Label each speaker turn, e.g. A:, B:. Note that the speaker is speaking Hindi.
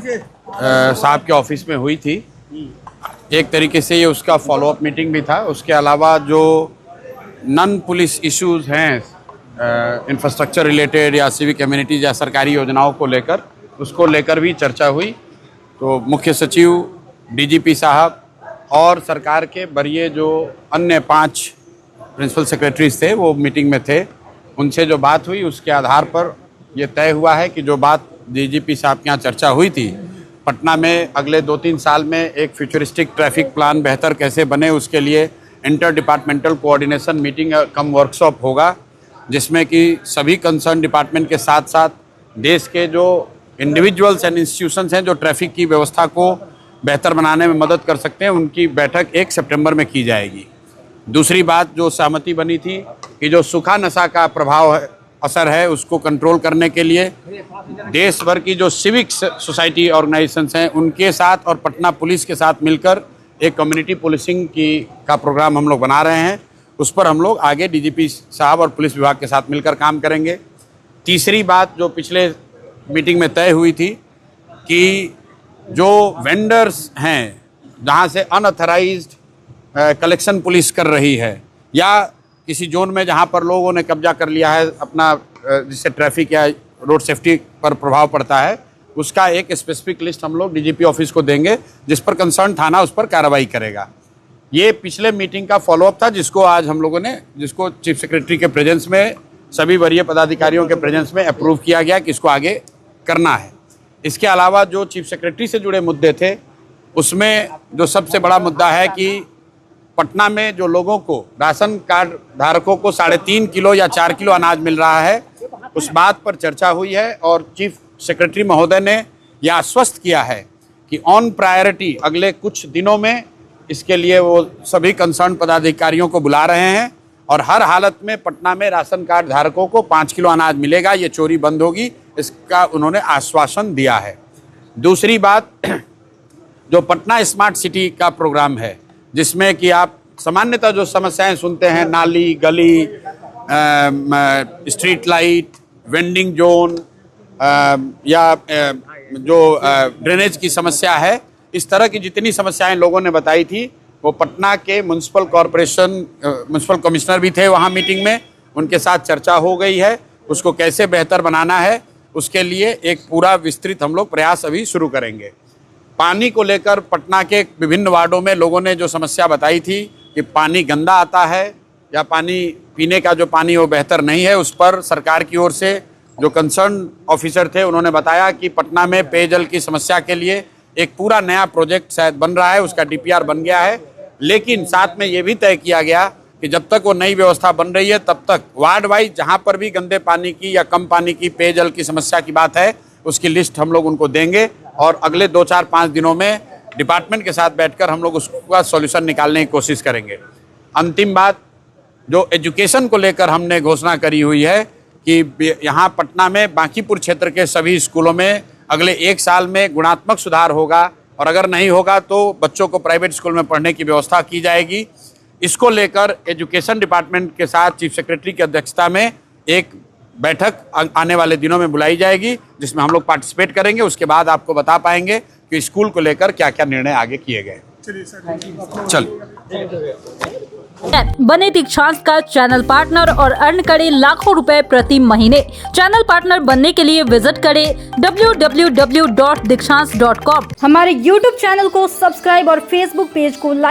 A: साहब के ऑफिस में हुई थी। एक तरीके से ये उसका फॉलोअप मीटिंग भी था। उसके अलावा जो नॉन पुलिस इश्यूज हैं इंफ्रास्ट्रक्चर रिलेटेड या सिविक कम्युनिटीज या सरकारी योजनाओं को लेकर, उसको लेकर भी चर्चा हुई। तो मुख्य सचिव, डीजीपी साहब और सरकार के वरीय जो अन्य 5 प्रिंसिपल सेक्रेटरीज थे वो मीटिंग में थे। उनसे जो बात हुई उसके आधार पर ये तय हुआ है कि जो बात डीजीपी साहब के यहाँ चर्चा हुई थी, पटना में अगले 2-3 साल में एक फ्यूचरिस्टिक ट्रैफिक प्लान बेहतर कैसे बने, उसके लिए इंटर डिपार्टमेंटल कोऑर्डिनेशन मीटिंग कम वर्कशॉप होगा, जिसमें कि सभी कंसर्न डिपार्टमेंट के साथ साथ देश के जो इंडिविजुअल्स एंड इंस्टीट्यूशंस हैं जो ट्रैफिक की व्यवस्था को बेहतर बनाने में मदद कर सकते हैं, उनकी बैठक 1 सितंबर में की जाएगी। दूसरी बात जो सहमति बनी थी कि जो सूखा नशा का प्रभाव है, असर है, उसको कंट्रोल करने के लिए देश भर की जो सिविक सोसाइटी ऑर्गेनाइजेशंस हैं उनके साथ और पटना पुलिस के साथ मिलकर एक कम्युनिटी पुलिसिंग का प्रोग्राम हम लोग बना रहे हैं। उस पर हम लोग आगे डीजीपी साहब और पुलिस विभाग के साथ मिलकर काम करेंगे। तीसरी बात जो पिछले मीटिंग में तय हुई थी कि जो वेंडर्स हैं जहाँ से अनऑथराइज्ड कलेक्शन पुलिस कर रही है या किसी जोन में जहाँ पर लोगों ने कब्जा कर लिया है अपना, जिससे ट्रैफिक या रोड सेफ्टी पर प्रभाव पड़ता है, उसका एक स्पेसिफिक लिस्ट हम लोग डीजीपी ऑफिस को देंगे, जिस पर कंसर्न थाना उस पर कार्रवाई करेगा। ये पिछले मीटिंग का फॉलोअप था जिसको आज हम लोगों ने, जिसको चीफ सेक्रेटरी के प्रेजेंस में, सभी वरीय पदाधिकारियों के प्रेजेंस में अप्रूव किया गया कि इसको आगे करना है। इसके अलावा जो चीफ सेक्रेटरी से जुड़े मुद्दे थे उसमें जो सबसे बड़ा मुद्दा है कि पटना में जो लोगों को, राशन कार्ड धारकों को 3.5 किलो या 4 किलो अनाज मिल रहा है, उस बात पर चर्चा हुई है और चीफ सेक्रेटरी महोदय ने यह आश्वस्त किया है कि ऑन प्रायोरिटी अगले कुछ दिनों में इसके लिए वो सभी कंसर्न पदाधिकारियों को बुला रहे हैं और हर हालत में पटना में राशन कार्ड धारकों को 5 किलो अनाज मिलेगा, ये चोरी बंद होगी, इसका उन्होंने आश्वासन दिया है। दूसरी बात, जो पटना स्मार्ट सिटी का प्रोग्राम है जिसमें कि आप सामान्यतः जो समस्याएं सुनते हैं, नाली, गली, स्ट्रीट लाइट, वेंडिंग जोन या जो ड्रेनेज की समस्या है, इस तरह की जितनी समस्याएं लोगों ने बताई थी वो पटना के म्युनिसिपल कॉरपोरेशन म्युनिसिपल कमिश्नर भी थे वहाँ मीटिंग में, उनके साथ चर्चा हो गई है। उसको कैसे बेहतर बनाना है उसके लिए एक पूरा विस्तृत हम लोग प्रयास अभी शुरू करेंगे। पानी को लेकर पटना के विभिन्न वार्डों में लोगों ने जो समस्या बताई थी कि पानी गंदा आता है या पानी पीने का जो पानी वो बेहतर नहीं है, उस पर सरकार की ओर से जो कंसर्न ऑफिसर थे उन्होंने बताया कि पटना में पेयजल की समस्या के लिए एक पूरा नया प्रोजेक्ट शायद बन रहा है, उसका डीपीआर बन गया है, लेकिन साथ में ये भी तय किया गया कि जब तक वो नई व्यवस्था बन रही है तब तक वार्ड वाइज जहाँ पर भी गंदे पानी की या कम पानी की पेयजल की समस्या की बात है उसकी लिस्ट हम लोग उनको देंगे और अगले 2-4-5 दिनों में डिपार्टमेंट के साथ बैठकर हम लोग उसका सॉल्यूशन निकालने की कोशिश करेंगे। अंतिम बात, जो एजुकेशन को लेकर हमने घोषणा करी हुई है कि यहाँ पटना में बांकीपुर क्षेत्र के सभी स्कूलों में अगले 1 साल में गुणात्मक सुधार होगा और अगर नहीं होगा तो बच्चों को प्राइवेट स्कूल में पढ़ने की व्यवस्था की जाएगी। इसको लेकर एजुकेशन डिपार्टमेंट के साथ चीफ सेक्रेटरी की अध्यक्षता में एक बैठक आने वाले दिनों में बुलाई जाएगी जिसमें हम लोग पार्टिसिपेट करेंगे। उसके बाद आपको बता पाएंगे कि स्कूल को लेकर क्या क्या निर्णय आगे किए गए।
B: बने दीक्षांत का चैनल पार्टनर और अर्न करें लाखों रुपए प्रति महीने। चैनल पार्टनर बनने के लिए विजिट करें www.dikshans.com।
C: हमारे YouTube चैनल को सब्सक्राइब और Facebook पेज को लाइक